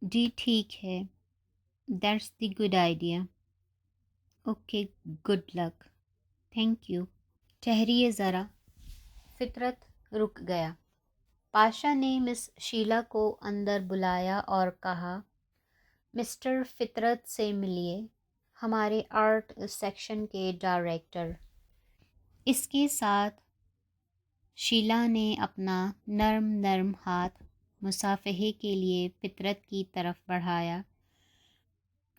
جی ٹھیک ہے، that's the good idea. Okay, good luck, thank you. ٹھہریے ذرا، فطرت رک گیا۔ پاشا نے مس شیلا کو اندر بلایا اور کہا، مسٹر فطرت سے ملیے، ہمارے آرٹ سیکشن کے ڈائریکٹر۔ اس کے ساتھ شیلا نے اپنا نرم نرم ہاتھ مصافحے کے لیے فطرت کی طرف بڑھایا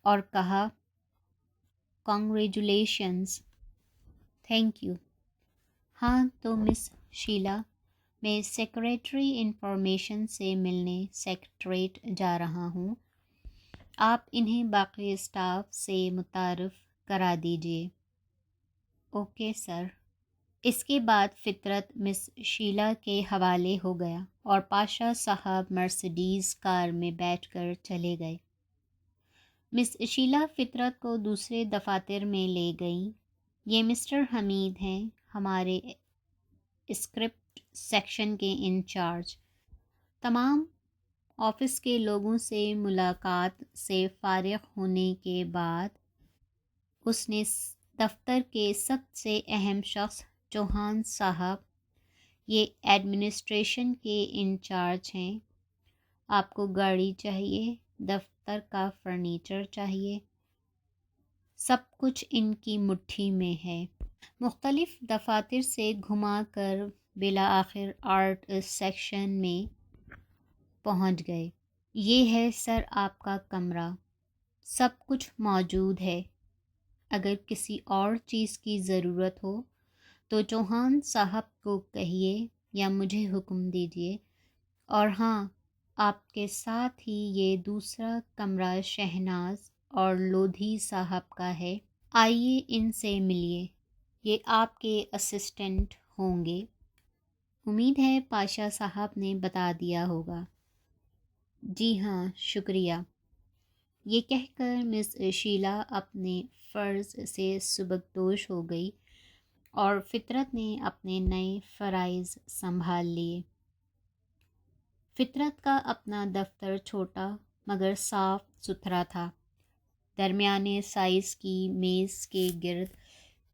اور کہا، کانگریچولیشنز۔ Thank you. ہاں تو مس شیلا، میں سیکریٹری انفارمیشن سے ملنے سیکریٹریٹ جا رہا ہوں، آپ انہیں باقی اسٹاف سے متعارف کرا دیجیے۔ Okay sir. اس کے بعد فطرت مس شیلا کے حوالے ہو گیا اور پاشا صاحب مرسڈیز کار میں بیٹھ کر چلے گئے۔ مس شیلا فطرت کو دوسرے دفاتر میں لے گئیں۔ یہ مسٹر حمید ہیں، ہمارے اسکرپٹ سیکشن کے انچارج۔ تمام آفس کے لوگوں سے ملاقات سے فارغ ہونے کے بعد اس نے دفتر کے سب سے اہم شخص چوہان صاحب، یہ ایڈمنسٹریشن کے انچارج ہیں، آپ کو گاڑی چاہیے، دفتر کا فرنیچر چاہیے، سب کچھ ان کی مٹھی میں ہے۔ مختلف دفاتر سے گھما کر بالآخر آرٹ سیکشن میں پہنچ گئے۔ یہ ہے سر آپ کا کمرہ، سب کچھ موجود ہے، اگر کسی اور چیز کی ضرورت ہو تو چوہان صاحب کو کہیے یا مجھے حکم دیجیے۔ اور ہاں، آپ کے ساتھ ہی یہ دوسرا کمرہ شہناز اور لودھی صاحب کا ہے، آئیے ان سے ملیے، یہ آپ کے اسسٹنٹ ہوں گے، امید ہے پاشا صاحب نے بتا دیا ہوگا۔ جی ہاں، شکریہ۔ یہ کہہ کر مس شیلا اپنے فرض سے سبکدوش ہو گئی اور فطرت نے اپنے نئے فرائض سنبھال لیے۔ فطرت کا اپنا دفتر چھوٹا مگر صاف ستھرا تھا۔ درمیانے سائز کی میز کے گرد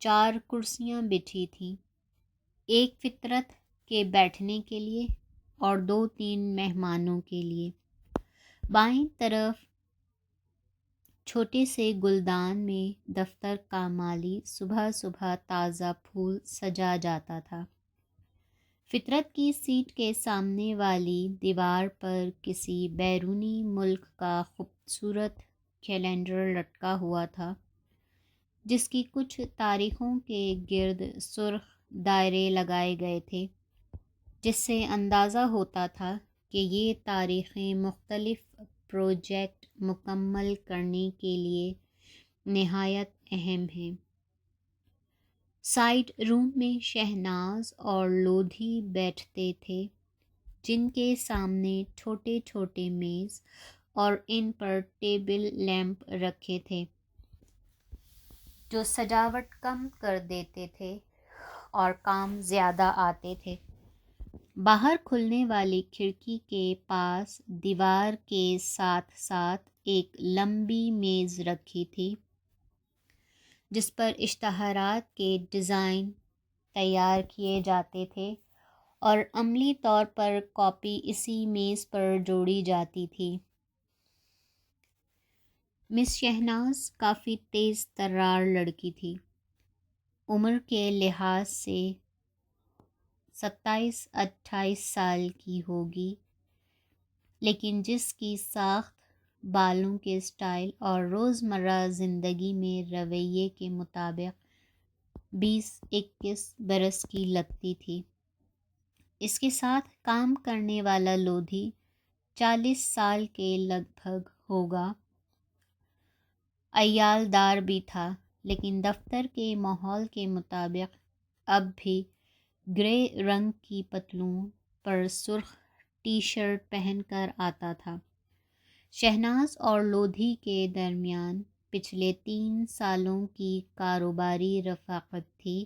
4 کرسیاں بچھی تھیں، ایک فطرت کے بیٹھنے کے لیے اور 2-3 مہمانوں کے لیے۔ بائیں طرف چھوٹے سے گلدان میں دفتر کا مالی صبح صبح تازہ پھول سجا جاتا تھا۔ فطرت کی سیٹ کے سامنے والی دیوار پر کسی بیرونی ملک کا خوبصورت کیلنڈر لٹکا ہوا تھا، جس کی کچھ تاریخوں کے گرد سرخ دائرے لگائے گئے تھے، جس سے اندازہ ہوتا تھا کہ یہ تاریخیں مختلف پروجیکٹ مکمل کرنے کے لیے نہایت اہم ہیں۔ سائڈ روم میں شہناز اور لودھی بیٹھتے تھے، جن کے سامنے چھوٹے چھوٹے میز اور ان پر ٹیبل لیمپ رکھے تھے، جو سجاوٹ کم کر دیتے تھے اور کام زیادہ آتے تھے۔ باہر کھلنے والی کھڑکی کے پاس دیوار کے ساتھ ساتھ ایک لمبی میز رکھی تھی، جس پر اشتہارات کے ڈیزائن تیار کیے جاتے تھے اور عملی طور پر کاپی اسی میز پر جوڑی جاتی تھی۔ مس شہناز کافی تیز ترار لڑکی تھی، عمر کے لحاظ سے 27-28 سال کی ہوگی، لیکن جس کی ساخت، بالوں کے سٹائل اور روزمرہ زندگی میں رویے کے مطابق 20-21 برس کی لگتی تھی۔ اس کے ساتھ کام کرنے والا لودھی 40 سال کے لگ بھگ ہوگا، عیال دار بھی تھا، لیکن دفتر کے ماحول کے مطابق اب بھی گرے رنگ کی پتلون پر سرخ ٹی شرٹ پہن کر آتا تھا۔ شہناز اور لودھی کے درمیان پچھلے 3 سالوں کی کاروباری رفاقت تھی،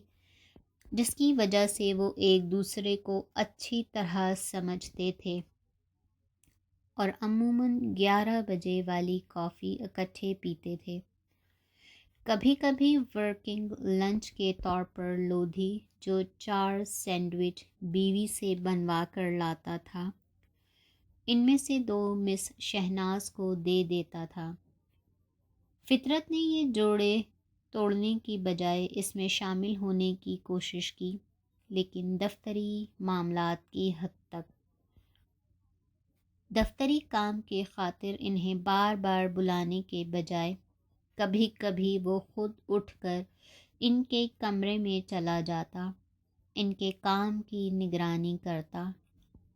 جس کی وجہ سے وہ ایک دوسرے کو اچھی طرح سمجھتے تھے۔ اور عموماً 11 بجے والی کافی اکٹھے پیتے تھے۔ کبھی کبھی ورکنگ لنچ کے طور پر لودھی جو 4 سینڈوچ بیوی سے بنوا کر لاتا تھا، ان میں سے 2 مس شہناز کو دے دیتا تھا۔ فطرت نے یہ جوڑے توڑنے کی بجائے اس میں شامل ہونے کی کوشش کی، لیکن دفتری معاملات کی حد تک۔ دفتری کام کے خاطر انہیں بار بار بلانے کے بجائے کبھی کبھی وہ خود اٹھ کر ان کے کمرے میں چلا جاتا، ان کے کام کی نگرانی کرتا،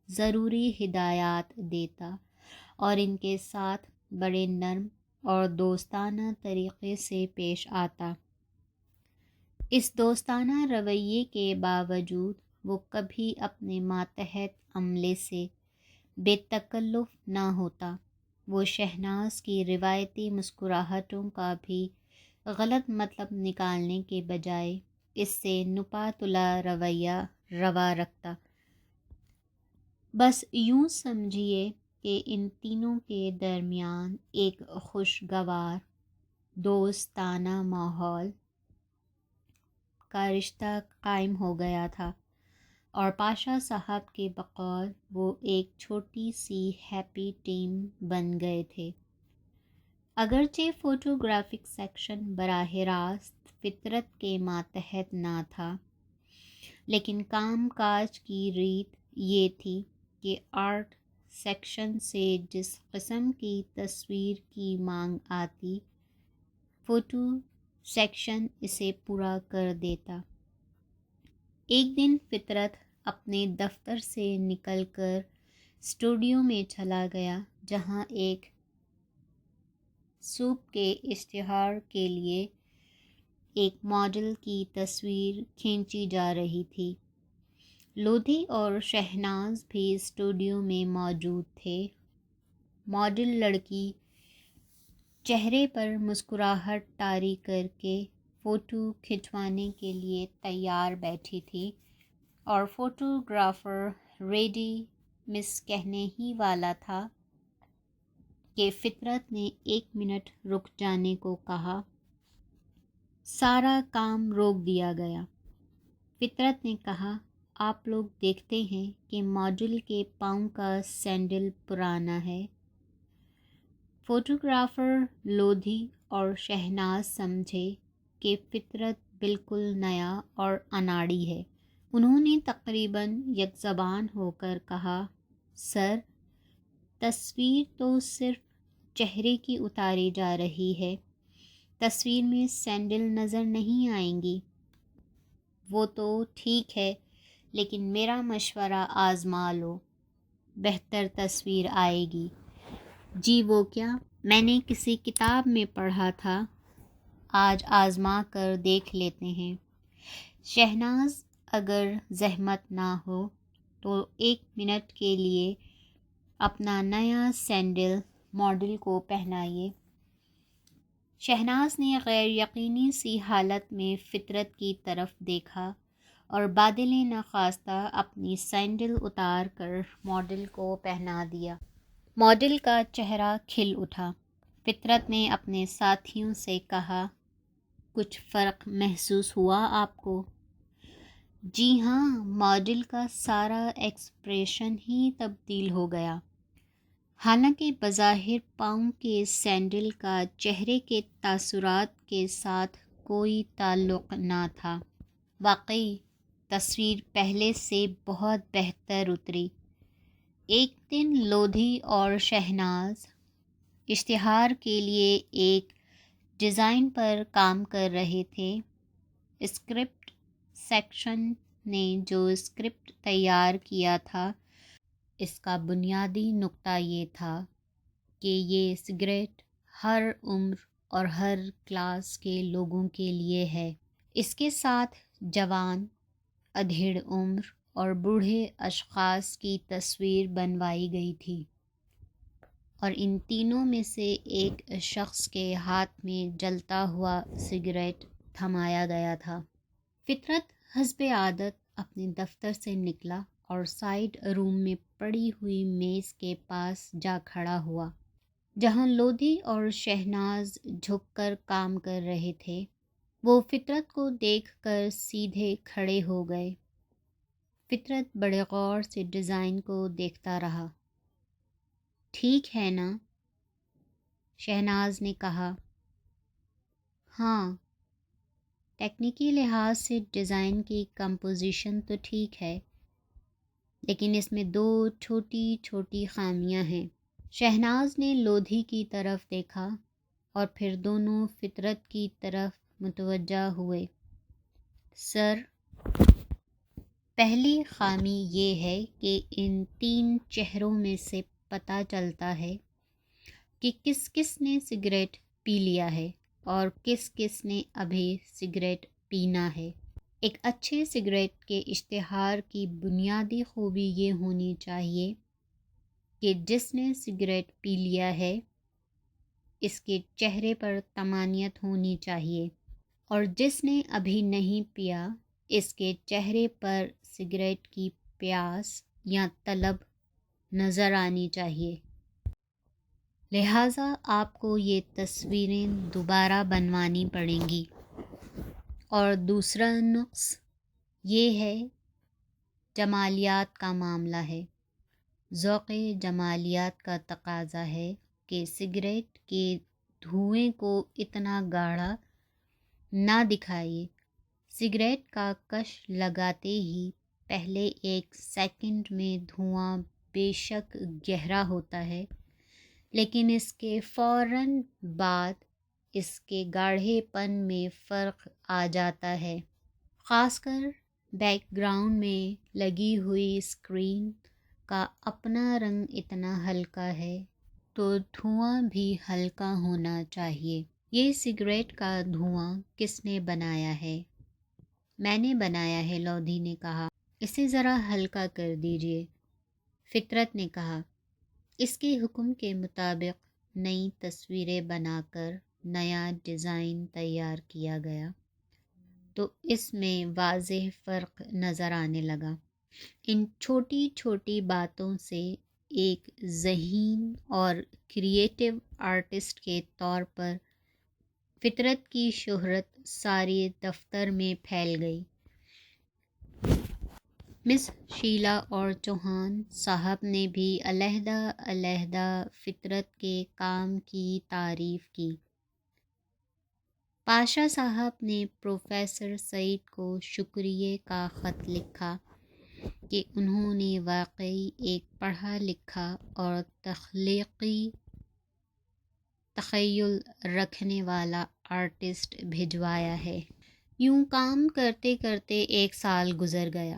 ضروری ہدایات دیتا اور ان کے ساتھ بڑے نرم اور دوستانہ طریقے سے پیش آتا۔ اس دوستانہ رویے کے باوجود وہ کبھی اپنے ماتحت عملے سے بے تکلف نہ ہوتا۔ وہ شہناز کی روایتی مسکراہٹوں کا بھی غلط مطلب نکالنے کے بجائے اس سے نپا تلا رویہ روا رکھتا۔ بس یوں سمجھیے کہ ان تینوں کے درمیان ایک خوشگوار دوستانہ ماحول کا رشتہ قائم ہو گیا تھا، اور پاشا صاحب کے بقول وہ ایک چھوٹی سی ہیپی ٹیم بن گئے تھے۔ اگرچہ فوٹوگرافک سیکشن براہ راست فطرت کے ماتحت نہ تھا، لیکن کام کاج کی ریت یہ تھی کہ آرٹ سیکشن سے جس قسم کی تصویر کی مانگ آتی، فوٹو سیکشن اسے پورا کر دیتا۔ ایک دن فطرت اپنے دفتر سے نکل کر اسٹوڈیو میں چلا گیا، جہاں ایک سوپ کے اشتہار کے لیے ایک ماڈل کی تصویر کھینچی جا رہی تھی۔ لودھی اور شہناز بھی اسٹوڈیو میں موجود تھے۔ ماڈل لڑکی چہرے پر مسکراہٹ طاری کر کے فوٹو کھنچوانے کے لیے تیار بیٹھی تھی، اور فوٹوگرافر ریڈی مس کہنے ہی والا تھا کہ فطرت نے 1 منٹ رک جانے کو کہا۔ سارا کام روک دیا گیا۔ فطرت نے کہا، آپ لوگ دیکھتے ہیں کہ ماڈل کے پاؤں کا سینڈل پرانا ہے۔ فوٹوگرافر لودھی اور شہناز سمجھے کہ فطرت بالکل نیا اور اناڑی ہے۔ انہوں نے تقریباً یک زبان ہو کر کہا، سر، تصویر تو صرف چہرے کی اتاری جا رہی ہے، تصویر میں سینڈل نظر نہیں آئیں گی۔ وہ تو ٹھیک ہے، لیکن میرا مشورہ آزما لو، بہتر تصویر آئے گی۔ جی وہ کیا؟ میں نے کسی کتاب میں پڑھا تھا، آج آزما کر دیکھ لیتے ہیں۔ شہناز، اگر زحمت نہ ہو تو 1 منٹ کے لیے اپنا نیا سینڈل ماڈل کو پہنائیے۔ شہناز نے غیر یقینی سی حالت میں فطرت کی طرف دیکھا اور بادل نخواستہ اپنی سینڈل اتار کر ماڈل کو پہنا دیا۔ ماڈل کا چہرہ کھل اٹھا۔ فطرت نے اپنے ساتھیوں سے کہا، کچھ فرق محسوس ہوا آپ کو؟ جی ہاں، ماڈل کا سارا ایکسپریشن ہی تبدیل ہو گیا۔ حالانکہ بظاہر پاؤں کے سینڈل کا چہرے کے تاثرات کے ساتھ کوئی تعلق نہ تھا۔ واقعی تصویر پہلے سے بہت بہتر اتری۔ ایک دن لودھی اور شہناز اشتہار کے لیے ایک ڈیزائن پر کام کر رہے تھے۔ اسکرپٹ سیکشن نے جو اسکرپٹ تیار کیا تھا، اس کا بنیادی نکتہ یہ تھا کہ یہ سگریٹ ہر عمر اور ہر کلاس کے لوگوں کے لیے ہے۔ اس کے ساتھ جوان، ادھیڑ عمر اور بوڑھے اشخاص کی تصویر بنوائی گئی تھی، اور ان تینوں میں سے ایک شخص کے ہاتھ میں جلتا ہوا سگریٹ تھمایا گیا تھا۔ فطرت حسب عادت اپنے دفتر سے نکلا اور سائڈ روم میں پڑی ہوئی میز کے پاس جا کھڑا ہوا، جہاں لودھی اور شہناز جھک کر کام کر رہے تھے۔ وہ فطرت کو دیکھ کر سیدھے کھڑے ہو گئے۔ فطرت بڑے غور سے ڈیزائن کو دیکھتا رہا۔ ٹھیک ہے نا؟ شہناز نے کہا۔ ہاں، ٹیکنیکی لحاظ سے ڈیزائن کی کمپوزیشن تو ٹھیک ہے، لیکن اس میں 2 چھوٹی چھوٹی خامیاں ہیں۔ شہناز نے لودھی کی طرف دیکھا اور پھر دونوں فطرت کی طرف متوجہ ہوئے۔ سر، پہلی خامی یہ ہے کہ ان 3 چہروں میں سے پتہ چلتا ہے کہ کس کس نے سگریٹ پی لیا ہے اور کس کس نے ابھی سگریٹ پینا ہے۔ ایک اچھے سگریٹ کے اشتہار کی بنیادی خوبی یہ ہونی چاہیے کہ جس نے سگریٹ پی لیا ہے اس کے چہرے پر طمانینت ہونی چاہیے، اور جس نے ابھی نہیں پیا اس کے چہرے پر سگریٹ کی پیاس یا طلب نظر آنی چاہیے۔ لہٰذا آپ کو یہ تصویریں دوبارہ بنوانی پڑیں گی۔ اور دوسرا نقص یہ ہے، جمالیات کا معاملہ ہے۔ ذوق جمالیات کا تقاضا ہے کہ سگریٹ کے دھوئیں کو اتنا گاڑھا نہ دکھائیے۔ سگریٹ کا کش لگاتے ہی پہلے 1 سیکنڈ میں دھواں بے شک گہرا ہوتا ہے، لیکن اس کے فوراً بعد اس کے گاڑھے پن میں فرق آ جاتا ہے۔ خاص کر بیک گراؤنڈ میں لگی ہوئی اسکرین کا اپنا رنگ اتنا ہلکا ہے تو دھواں بھی ہلکا ہونا چاہیے۔ یہ سگریٹ کا دھواں کس نے بنایا ہے؟ میں نے بنایا ہے، لودھی نے کہا۔ اسے ذرا ہلکا کر دیجیے، فطرت نے کہا۔ اس کے حکم کے مطابق نئی تصویریں بنا کر نیا ڈیزائن تیار کیا گیا تو اس میں واضح فرق نظر آنے لگا۔ ان چھوٹی چھوٹی باتوں سے ایک ذہین اور کریٹیو آرٹسٹ کے طور پر فطرت کی شہرت سارے دفتر میں پھیل گئی۔ مس شیلا اور چوہان صاحب نے بھی علیحدہ علیحدہ فطرت کے کام کی تعریف کی۔ پاشا صاحب نے پروفیسر سعید کو شکریہ کا خط لکھا کہ انہوں نے واقعی ایک پڑھا لکھا اور تخلیقی تخیل رکھنے والا آرٹسٹ بھجوایا ہے۔ یوں کام کرتے کرتے 1 سال گزر گیا۔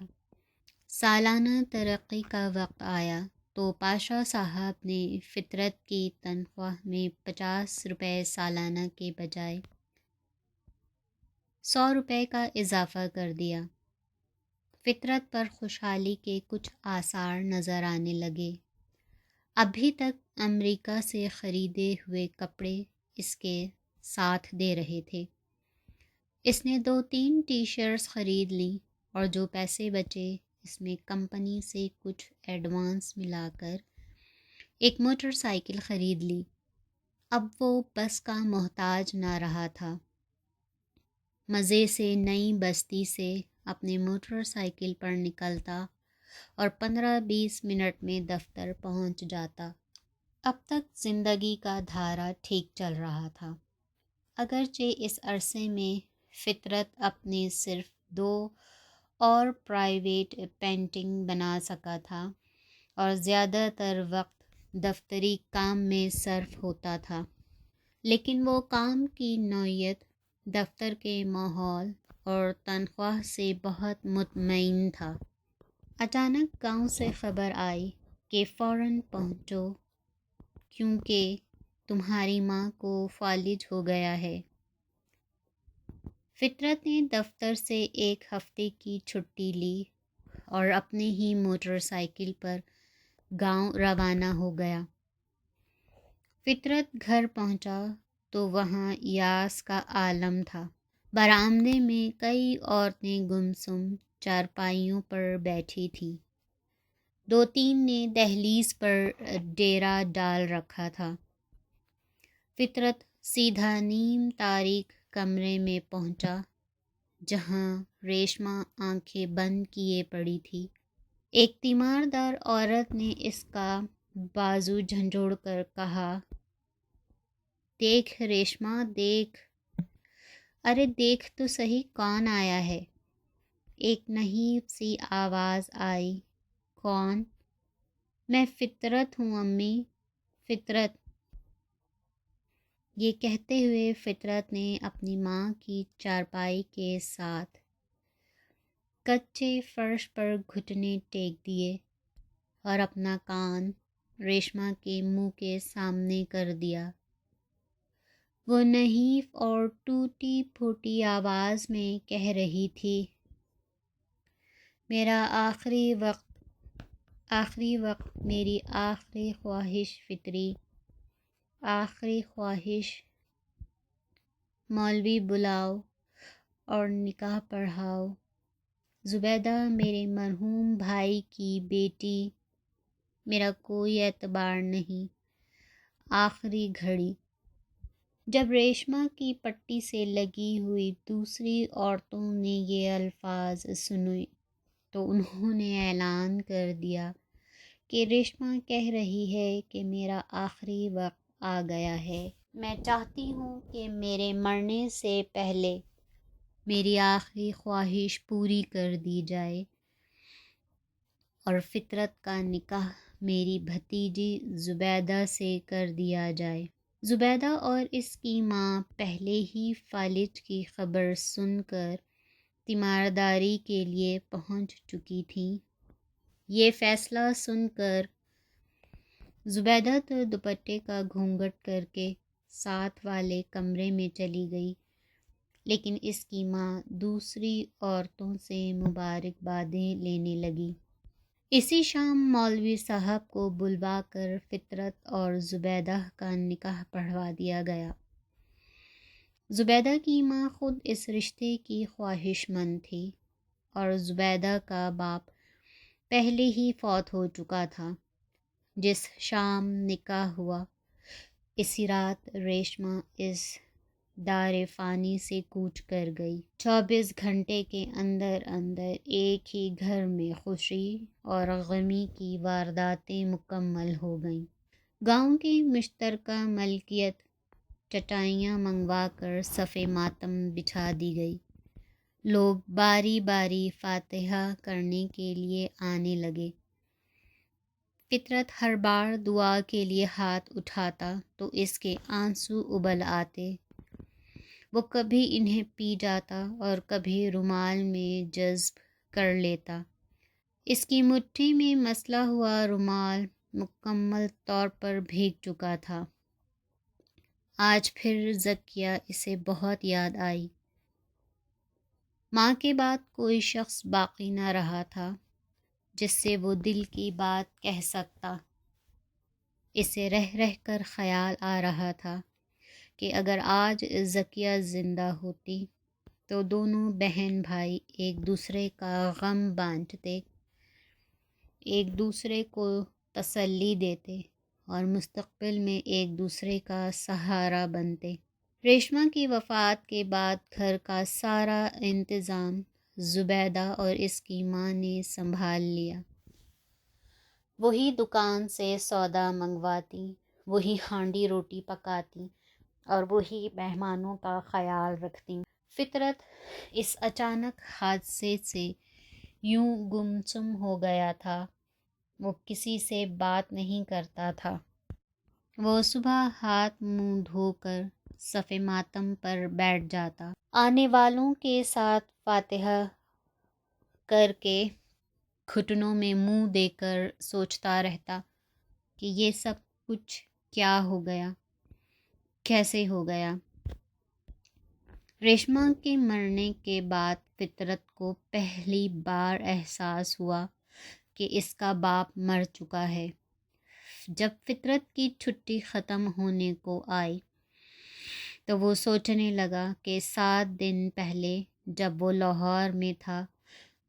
سالانہ ترقی کا وقت آیا تو پاشا صاحب نے فطرت کی تنخواہ میں 50 روپے سالانہ کے بجائے 100 روپے کا اضافہ کر دیا۔ فطرت پر خوشحالی کے کچھ آثار نظر آنے لگے۔ ابھی تک امریکہ سے خریدے ہوئے کپڑے اس کے ساتھ دے رہے تھے۔ اس نے 2-3 ٹی شرٹس خرید لیں اور جو پیسے بچے اس میں کمپنی سے کچھ ایڈوانس ملا کر ایک موٹر سائیکل خرید لی۔ اب وہ بس کا محتاج نہ رہا تھا۔ مزے سے نئی بستی سے اپنے موٹر سائیکل پر نکلتا اور 15-20 منٹ میں دفتر پہنچ جاتا۔ اب تک زندگی کا دھارا ٹھیک چل رہا تھا، اگرچہ اس عرصے میں فطرت اپنے صرف 2 اور پرائیویٹ پینٹنگ بنا سکا تھا اور زیادہ تر وقت دفتری کام میں صرف ہوتا تھا، لیکن وہ کام کی نوعیت، دفتر کے ماحول اور تنخواہ سے بہت مطمئن تھا۔ اچانک گاؤں سے خبر آئی کہ فوراً پہنچو کیونکہ تمہاری ماں کو فالج ہو گیا ہے۔ فطرت نے دفتر سے 1 ہفتے کی چھٹی لی اور اپنے ہی موٹر سائیکل پر گاؤں روانہ ہو گیا۔ فطرت گھر پہنچا تو وہاں یاس کا عالم تھا۔ برآمدے میں کئی عورتیں گمسم چارپائیوں پر بیٹھی تھیں۔ دو تین نے دہلیز پر ڈیرا ڈال رکھا تھا۔ فطرت سیدھا نیم تاریک کمرے میں پہنچا جہاں ریشما آنکھیں بند کیے پڑی تھی۔ ایک تیماردار عورت نے اس کا بازو جھنجھوڑ کر کہا، دیکھ ریشما دیکھ، ارے دیکھ تو صحیح کون آیا ہے۔ ایک نحیف سی آواز آئی، کون؟ میں فطرت ہوں امی، فطرت۔ یہ کہتے ہوئے فطرت نے اپنی ماں کی چارپائی کے ساتھ کچے فرش پر گھٹنے ٹیک دیے اور اپنا کان ریشما کے منہ کے سامنے کر دیا۔ وہ نحیف اور ٹوٹی پھوٹی آواز میں کہہ رہی تھی، میرا آخری وقت، میری آخری خواہش فطری، آخری خواہش، مولوی بلاؤ اور نکاح پڑھاؤ۔ زبیدہ میرے مرحوم بھائی کی بیٹی، میرا کوئی اعتبار نہیں، آخری گھڑی۔ جب ریشما کی پٹی سے لگی ہوئی دوسری عورتوں نے یہ الفاظ سنے تو انہوں نے اعلان کر دیا کہ ریشما کہہ رہی ہے کہ میرا آخری وقت آ گیا ہے۔ میں چاہتی ہوں کہ میرے مرنے سے پہلے میری آخری خواہش پوری کر دی جائے اور فطرت کا نکاح میری بھتیجی زبیدہ سے کر دیا جائے۔ زبیدہ اور اس کی ماں پہلے ہی فالج کی خبر سن کر تیمارداری کے لیے پہنچ چکی تھیں۔ یہ فیصلہ سن کر زبیدہ تو دوپٹے کا گھونگھٹ کر کے ساتھ والے کمرے میں چلی گئی، لیکن اس کی ماں دوسری عورتوں سے مبارکبادیں لینے لگی۔ اسی شام مولوی صاحب کو بلوا کر فطرت اور زبیدہ کا نکاح پڑھوا دیا گیا۔ زبیدہ کی ماں خود اس رشتے کی خواہش مند تھی اور زبیدہ کا باپ پہلے ہی فوت ہو چکا تھا۔ جس شام نکاح ہوا، اسی رات ریشما اس دار فانی سے کوچ کر گئی۔ 24 گھنٹے کے اندر ایک ہی گھر میں خوشی اور غمی کی وارداتیں مکمل ہو گئیں۔ گاؤں کی مشترکہ ملکیت چٹائیاں منگوا کر صف ماتم بچھا دی گئی۔ لوگ باری باری فاتحہ کرنے کے لیے آنے لگے۔ فطرت ہر بار دعا کے لیے ہاتھ اٹھاتا تو اس کے آنسو ابل آتے۔ وہ کبھی انہیں پی جاتا اور کبھی رومال میں جذب کر لیتا۔ اس کی مٹھی میں مسلا ہوا رومال مکمل طور پر بھیگ چکا تھا۔ آج پھر ذکیہ اسے بہت یاد آئی۔ ماں کے بعد کوئی شخص باقی نہ رہا تھا جس سے وہ دل کی بات کہہ سکتا۔ اسے رہ رہ کر خیال آ رہا تھا کہ اگر آج ذکیہ زندہ ہوتی تو دونوں بہن بھائی ایک دوسرے کا غم بانٹتے، ایک دوسرے کو تسلی دیتے اور مستقبل میں ایک دوسرے کا سہارا بنتے۔ ریشما کی وفات کے بعد گھر کا سارا انتظام زبیدہ اور اس کی ماں نے سنبھال لیا۔ وہی دکان سے سودا منگواتی، وہی ہانڈی روٹی پکاتی اور وہی مہمانوں کا خیال رکھتی۔ فطرت اس اچانک حادثے سے یوں گمسم ہو گیا تھا۔ وہ کسی سے بات نہیں کرتا تھا۔ وہ صبح ہاتھ منہ دھو کر صف ماتم پر بیٹھ جاتا، آنے والوں کے ساتھ فاتحہ کر کے گھٹنوں میں منہ دے کر سوچتا رہتا کہ یہ سب کچھ کیا ہو گیا، کیسے ہو گیا۔ ریشما کے مرنے کے بعد فطرت کو پہلی بار احساس ہوا کہ اس کا باپ مر چکا ہے۔ جب فطرت کی چھٹی ختم ہونے کو آئی تو وہ سوچنے لگا کہ 7 دن پہلے جب وہ لاہور میں تھا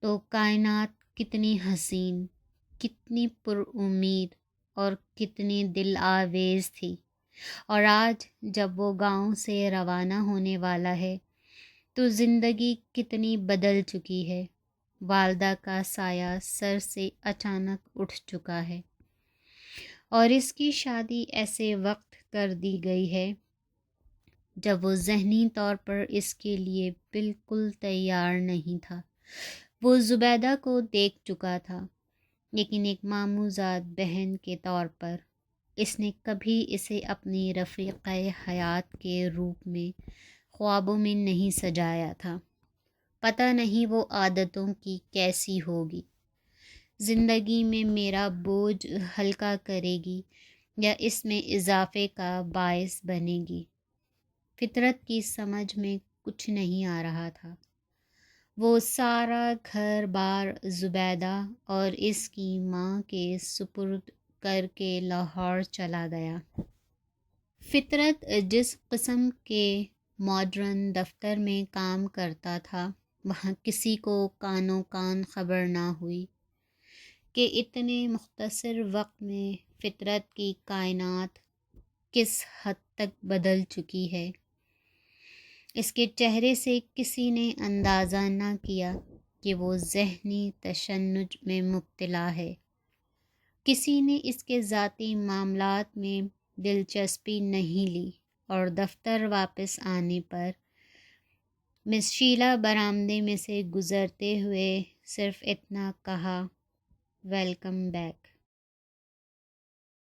تو کائنات کتنی حسین، کتنی پر امید اور کتنی دل آویز تھی، اور آج جب وہ گاؤں سے روانہ ہونے والا ہے تو زندگی کتنی بدل چکی ہے۔ والدہ کا سایہ سر سے اچانک اٹھ چکا ہے، اور اس کی شادی ایسے وقت کر دی گئی ہے جب وہ ذہنی طور پر اس کے لیے بالکل تیار نہیں تھا۔ وہ زبیدہ کو دیکھ چکا تھا، لیکن ایک ماموزاد بہن کے طور پر اس نے کبھی اسے اپنی رفیقہ حیات کے روپ میں خوابوں میں نہیں سجایا تھا۔ پتہ نہیں وہ عادتوں کی کیسی ہوگی، زندگی میں میرا بوجھ ہلکا کرے گی یا اس میں اضافے کا باعث بنے گی۔ فطرت کی سمجھ میں کچھ نہیں آ رہا تھا۔ وہ سارا گھر بار زبیدہ اور اس کی ماں کے سپرد کر کے لاہور چلا گیا۔ فطرت جس قسم کے ماڈرن دفتر میں کام کرتا تھا، وہاں کسی کو کانوں کان خبر نہ ہوئی کہ اتنے مختصر وقت میں فطرت کی کائنات کس حد تک بدل چکی ہے۔ اس کے چہرے سے کسی نے اندازہ نہ کیا کہ وہ ذہنی تشنج میں مبتلا ہے۔ کسی نے اس کے ذاتی معاملات میں دلچسپی نہیں لی، اور دفتر واپس آنے پر مس شیلا برآمدے میں سے گزرتے ہوئے صرف اتنا کہا، ویلکم بیک۔